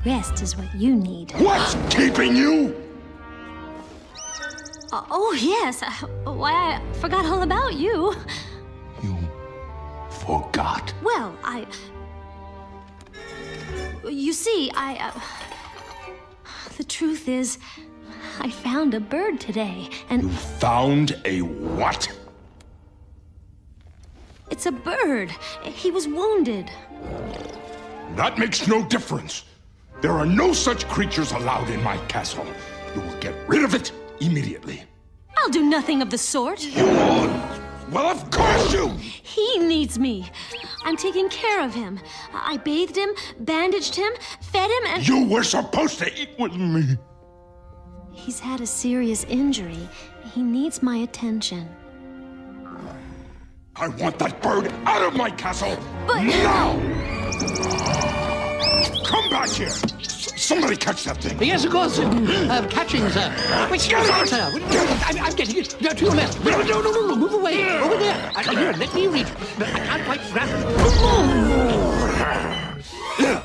Rest is what you need. What's keeping you? Oh, yes. Why, I forgot all about you. You forgot? Well, You see, The truth is, I found a bird today, and... You found a what? It's a bird. He was wounded. That makes no difference. There are no such creatures allowed in my castle. You will get rid of it immediately. I'll do nothing of the sort. You won't. Well, of course you! He needs me. I'm taking care of him. I bathed him, bandaged him, fed him, and... You were supposed to eat with me. He's had a serious injury. He needs my attention. I want that bird out of my castle! But... Now! Come back here! Somebody catch that thing! Yes, of course. Catching, sir. Which Get it! sir? I'm getting it. No, to your left. No. Move away. Over there. Here, let me reach. I can't quite grab it.